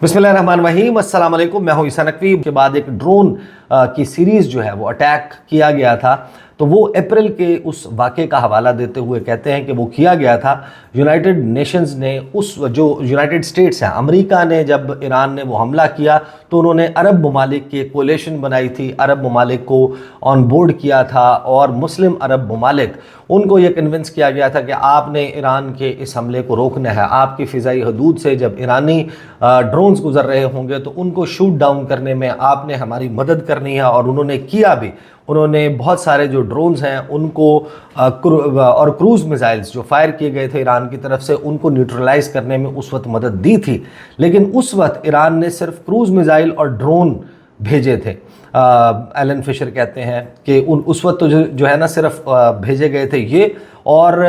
बिस्मिल्लाहिर्रहमानिर्रहीम, अस्सलाम वालेकुम। मैं हूं ईसा नकवी। के बाद एक ड्रोन की सीरीज़ जो है वो अटैक किया गया था, तो वो अप्रैल के उस वाक़े का हवाला देते हुए कहते हैं कि वो किया गया था। यूनाइटेड नेशंस ने जो यूनाइटेड स्टेट्स हैं, अमेरिका ने जब ईरान ने वो हमला किया तो उन्होंने अरब ममालिक की कोalition बनाई थी, अरब ममालिक को ऑन बोर्ड किया था और मुस्लिम अरब ममालिक, उनको ये कन्विंस किया गया था कि आपने ईरान के इस हमले को रोकना है। आपकी फ़िज़ाई हदूद से जब ईरानी ड्रोन्स गुजर रहे होंगे तो उनको शूट डाउन करने में आपने हमारी मदद करनी है। और उन्होंने किया भी। उन्होंने बहुत सारे जो ड्रोन्स हैं उनको और क्रूज़ मिसाइल्स जो फायर किए गए थे ईरान की तरफ से, उनको न्यूट्रलाइज़ करने में उस वक्त मदद दी थी। लेकिन उस वक्त ईरान ने सिर्फ क्रूज़ मिसाइल और ड्रोन भेजे थे। एलन फिशर कहते हैं कि उस वक्त तो जो है ना सिर्फ भेजे गए थे ये, और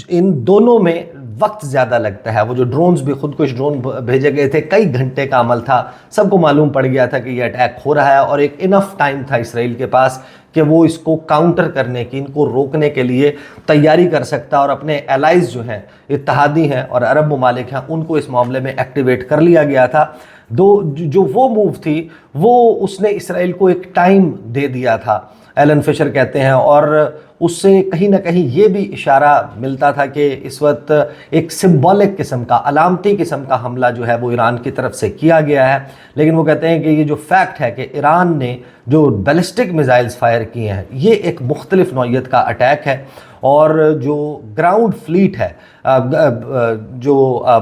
इन दोनों में वक्त ज़्यादा लगता है। वो जो ड्रोन्स भी, खुदकुश ड्रोन भेजे गए थे, कई घंटे का अमल था। सबको मालूम पड़ गया था कि ये अटैक हो रहा है और एक इनफ टाइम था इसराइल के पास कि वो इसको काउंटर करने की, इनको रोकने के लिए तैयारी कर सकता और अपने एलाइज जो हैं, इत्तहादी हैं और अरब ममालिक हैं, उनको इस मामले में एक्टिवेट कर लिया गया था। जो वो मूव थी वो उसने इसराइल को एक टाइम दे दिया था, एलन फिशर कहते हैं। और उससे कहीं ना कहीं ये भी इशारा मिलता था कि इस वक्त एक सिंबॉलिक किस्म का, अलामती किस्म का हमला जो है वो ईरान की तरफ से किया गया है। लेकिन वो कहते हैं कि ये जो फैक्ट है कि ईरान ने जो बैलिस्टिक मिसाइल्स फायर किए हैं, ये एक मुख्तलिफ नौइयत का अटैक है। और जो ग्राउंड फ्लीट है जो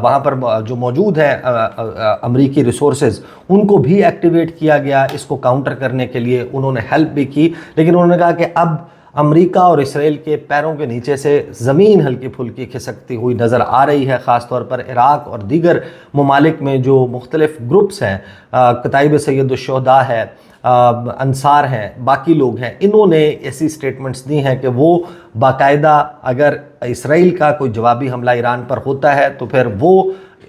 वहाँ पर जो मौजूद है अमरीकी रिसोर्सेज, उनको भी एक्टिवेट किया गया इसको काउंटर करने के लिए। उन्होंने हेल्प भी की, लेकिन उन्होंने कहा कि अब अमेरिका और इसराइल के पैरों के नीचे से ज़मीन हल्की फुल्की खिसकती हुई नज़र आ रही है। ख़ास तौर पर इराक़ और दीगर ममालिक में जो मुख्तलिफ ग्रुप्स हैं, कताइब सैयदुश्शुहदा है, अंसार हैं, बाकी लोग हैं, इन्होंने ऐसी स्टेटमेंट्स दी हैं कि वो बाकायदा अगर इसराइल का कोई जवाबी हमला ईरान पर होता है तो फिर वो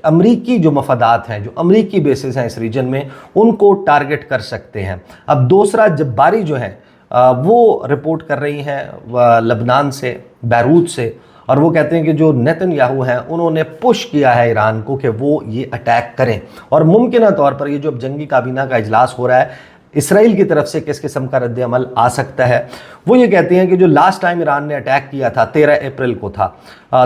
अमरीकी जो मफादात हैं, जो अमरीकी बेसिस हैं इस रीजन में, उनको टारगेट कर सकते हैं। अब दूसरा जब्बारी जो है वो रिपोर्ट कर रही हैं लबनान से, बैरूत से, और वो कहते हैं कि जो नेतन्याहू हैं उन्होंने पुश किया है ईरान को कि वो ये अटैक करें। और मुमकिन तौर पर ये जो अब जंगी काबीना का इजलास हो रहा है, इसराइल की तरफ से किस किस्म का रद्द अमल आ सकता है। वो ये कहते हैं कि जो लास्ट टाइम ईरान ने अटैक किया था 13 अप्रैल को था,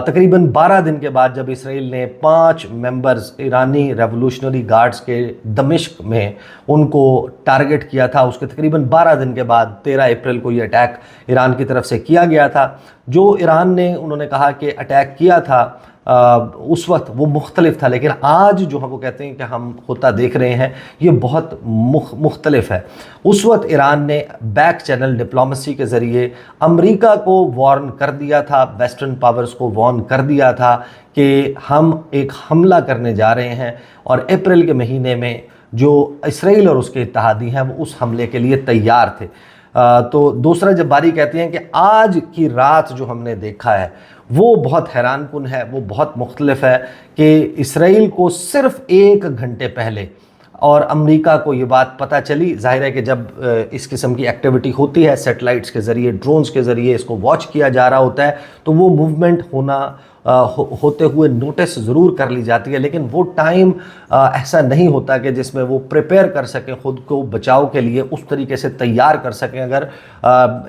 तकरीबन 12 दिन के बाद जब इसराइल ने 5 मेंबर्स ईरानी रेवोल्यूशनरी गार्ड्स के दमिश्क में उनको टारगेट किया था, उसके तकरीबन 12 दिन के बाद 13 अप्रैल को ये अटैक ईरान की तरफ से किया गया था। जो ईरान ने, उन्होंने कहा कि अटैक किया था उस वक्त वो मुख्तलिफ था, लेकिन आज जो हम वो कहते हैं कि हम होता देख रहे हैं ये बहुत मुख्तलिफ है। उस वक्त ईरान ने बैक चैनल डिप्लोमेसी के ज़रिए अमेरिका को वार्न कर दिया था, वेस्टर्न पावर्स को वार्न कर दिया था कि हम एक हमला करने जा रहे हैं, और अप्रैल के महीने में जो इसराइल और उसके इत्तहादी हैं वो उस हमले के लिए तैयार थे। तो दूसरा जब्बारी कहते हैं कि आज की रात जो हमने देखा है वो बहुत हैरानकुन है, वो बहुत मुख्तलिफ है कि इसराइल को सिर्फ 1 घंटे पहले और अमेरिका को ये बात पता चली। जाहिर है कि जब इस किस्म की एक्टिविटी होती है, सैटेलाइट्स के ज़रिए, ड्रोन्स के ज़रिए इसको वॉच किया जा रहा होता है, तो वो मूवमेंट होते हुए नोटिस ज़रूर कर ली जाती है। लेकिन वो टाइम ऐसा नहीं होता कि जिसमें वो प्रिपेयर कर सकें, ख़ुद को बचाव के लिए उस तरीके से तैयार कर सकें, अगर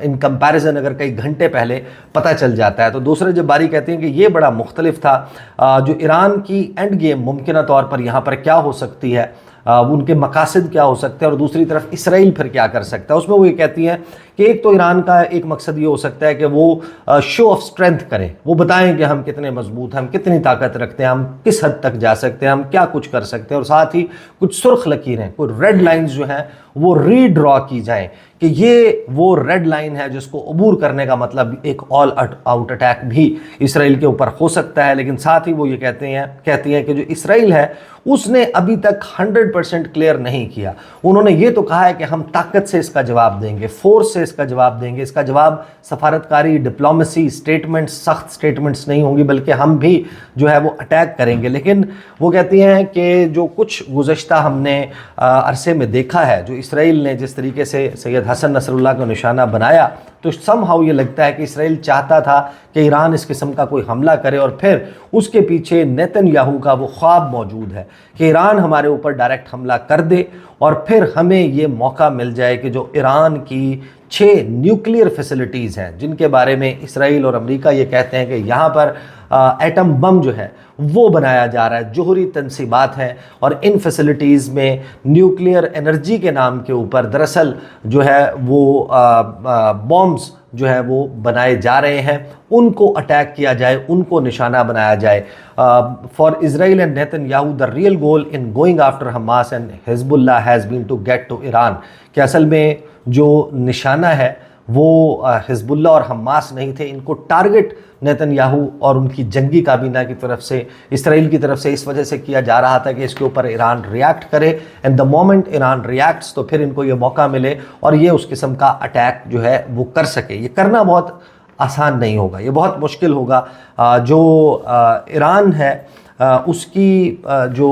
इन कंपैरिजन अगर कई घंटे पहले पता चल जाता है। तो दूसरे जब्बारी कहते हैं कि ये बड़ा मुख्तलिफ था। जो ईरान की एंड गेम मुमकिन तौर पर यहाँ पर क्या हो सकती है, उनके मकासद क्या हो सकते हैं, और दूसरी तरफ इसराइल फिर क्या कर सकता है। उसमें वो ये कहती हैं कि एक तो ईरान का एक मकसद ये हो सकता है कि वो शो ऑफ स्ट्रेंथ करें, वो बताएं कि हम कितने मजबूत हैं, हम कितनी ताकत रखते हैं, हम किस हद तक जा सकते हैं, हम क्या कुछ कर सकते हैं, और साथ ही कुछ सुर्ख लकीरें, कुछ रेड लाइंस जो हैं वो रीड्रॉ की जाएं कि ये वो रेड लाइन है जिसको अबूर करने का मतलब एक ऑल आउट अटैक भी इसराइल के ऊपर हो सकता है। लेकिन साथ ही वो ये कहती हैं कि जो इसराइल है उसने अभी तक 100% क्लियर नहीं किया। उन्होंने ये तो कहा है कि हम ताकत से इसका जवाब देंगे, फोर्स से इसका जवाब देंगे, इसका जवाब सफारतकारी, डिप्लोमेसी, स्टेटमेंट्स, सख्त स्टेटमेंट्स नहीं होंगी, बल्कि हम भी जो है वो अटैक करेंगे। लेकिन वो कहती हैं कि जो कुछ गुज़श्ता हमने अरसे में देखा है, जो इसराइल ने जिस तरीके से सैयद حسن نصراللہ کو نشانہ بنایا تو سم ہاؤ یہ لگتا ہے کہ اسرائیل چاہتا تھا کہ ایران اس قسم کا کوئی حملہ کرے، اور پھر اس کے پیچھے نیتن یاہو کا وہ خواب موجود ہے کہ ایران ہمارے اوپر ڈائریکٹ حملہ کر دے اور پھر ہمیں یہ موقع مل جائے کہ جو ایران کی 6 نیوکلیئر فیسلٹیز ہیں جن کے بارے میں اسرائیل اور امریکہ یہ کہتے ہیں کہ یہاں پر ایٹم بم جو ہے وہ بنایا جا رہا ہے، جوہری تنصیبات ہیں، اور ان فیسلٹیز میں نیوکلیئر انرجی کے نام کے اوپر دراصل جو ہے وہ بومز جو ہے وہ بنائے جا رہے ہیں، ان کو اٹیک کیا جائے، ان کو نشانہ بنایا جائے۔ For Israel and Netanyahu the real goal in going after Hamas and Hezbollah has been to get to Iran, کہ اصل میں جو نشانہ ہے وہ حزب اللہ اور حماس نہیں تھے، ان کو ٹارگٹ نیتن یاہو اور ان کی جنگی کابینہ کی طرف سے، اسرائیل کی طرف سے اس وجہ سے کیا جا رہا تھا کہ اس کے اوپر ایران ریاکٹ کرے، اینڈ دا مومنٹ ایران ریاکٹس تو پھر ان کو یہ موقع ملے اور یہ اس قسم کا اٹیک جو ہے وہ کر سکے۔ یہ کرنا بہت آسان نہیں ہوگا، یہ بہت مشکل ہوگا۔ جو ایران ہے اس کی جو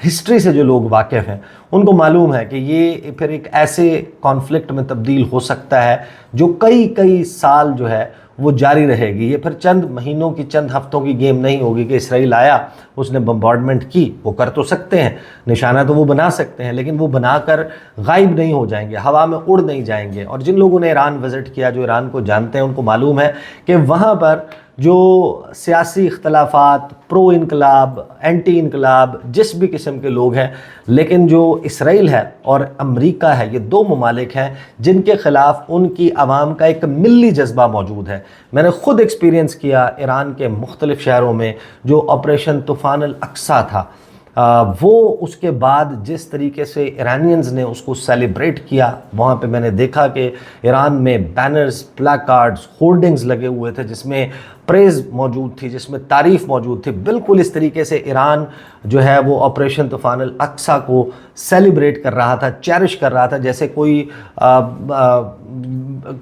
ہسٹری سے جو لوگ واقف ہیں ان کو معلوم ہے کہ یہ پھر ایک ایسے کانفلکٹ میں تبدیل ہو سکتا ہے جو کئی سال جو ہے وہ جاری رہے گی۔ یہ پھر چند مہینوں کی، چند ہفتوں کی گیم نہیں ہوگی کہ اسرائیل آیا، اس نے بمبارڈمنٹ کی، وہ کر تو سکتے ہیں، نشانہ تو وہ بنا سکتے ہیں، لیکن وہ بنا کر غائب نہیں ہو جائیں گے، ہوا میں اڑ نہیں جائیں گے۔ اور جن لوگوں نے ایران وزٹ کیا، جو ایران کو جانتے ہیں، ان کو معلوم ہے کہ وہاں پر جو سیاسی اختلافات، پرو انقلاب، اینٹی انقلاب، جس بھی قسم کے لوگ ہیں، لیکن جو اسرائیل ہے اور امریکہ ہے، یہ 2 ممالک ہیں جن کے خلاف ان کی عوام کا ایک ملی جذبہ موجود ہے۔ میں نے خود ایکسپیرینس کیا ایران کے مختلف شہروں میں، جو آپریشن طوفان الاقصیٰ تھا، وہ اس کے بعد جس طریقے سے ایرانینز نے اس کو سیلیبریٹ کیا، وہاں پہ میں نے دیکھا کہ ایران میں بینرز، پلاکارڈز، ہولڈنگز لگے ہوئے تھے جس میں پریز موجود تھی، جس میں تعریف موجود تھی۔ بالکل اس طریقے سے ایران جو ہے وہ آپریشن طوفان الاقصیٰ کو سیلیبریٹ کر رہا تھا، چیرش کر رہا تھا، جیسے کوئی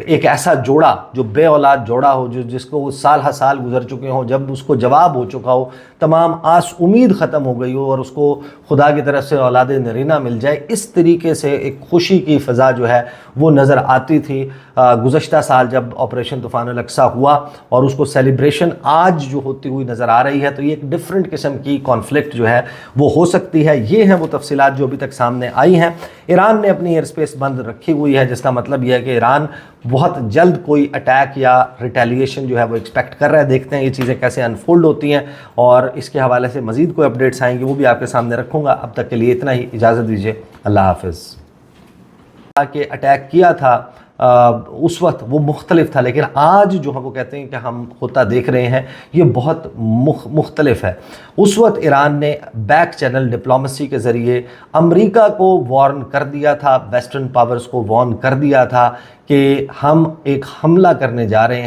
ایک ایسا جوڑا جو بے اولاد جوڑا ہو، جس کو سال ہا سال گزر چکے ہوں، جب اس کو جواب ہو چکا ہو، تمام آس امید ختم ہو گئی ہو اور اس کو خدا کی طرف سے اولاد نرینہ مل جائے، اس طریقے سے ایک خوشی کی فضا جو ہے وہ نظر آتی تھی۔ گزشتہ سال جب آپریشن طوفان الاقصیٰ ہوا اور اس کو سیلیبریشن آج جو ہوتی ہوئی نظر آ رہی ہے، تو یہ ایک ڈیفرنٹ قسم کی کانفلکٹ جو ہے وہ ہو سکتی ہے۔ یہ ہیں وہ تفصیلات جو ابھی تک سامنے آئی ہیں۔ ایران نے اپنی ایئر اسپیس بند رکھی ہوئی ہے، جس کا مطلب یہ ہے کہ ایران بہت جلد کوئی اٹیک یا ریٹیلیشن جو ہے وہ ایکسپیکٹ کر رہا ہے۔ دیکھتے ہیں یہ چیزیں کیسے انفولڈ ہوتی ہیں، اور اس کے حوالے سے مزید کوئی اپڈیٹس آئیں گے وہ بھی آپ کے سامنے رکھوں گا۔ اب تک کے لیے اتنا ہی، اجازت دیجیے، اللہ حافظ۔ کہ اٹیک کیا تھا اس وقت وہ مختلف تھا، لیکن آج جو ہم وہ کہتے ہیں کہ ہم ہوتا دیکھ رہے ہیں، یہ بہت مختلف ہے۔ اس وقت ایران نے بیک چینل ڈپلومیسی کے ذریعے امریکہ کو وارن کر دیا تھا، ویسٹرن پاورز کو وارن کر دیا تھا کہ ہم ایک حملہ کرنے جا رہے ہیں۔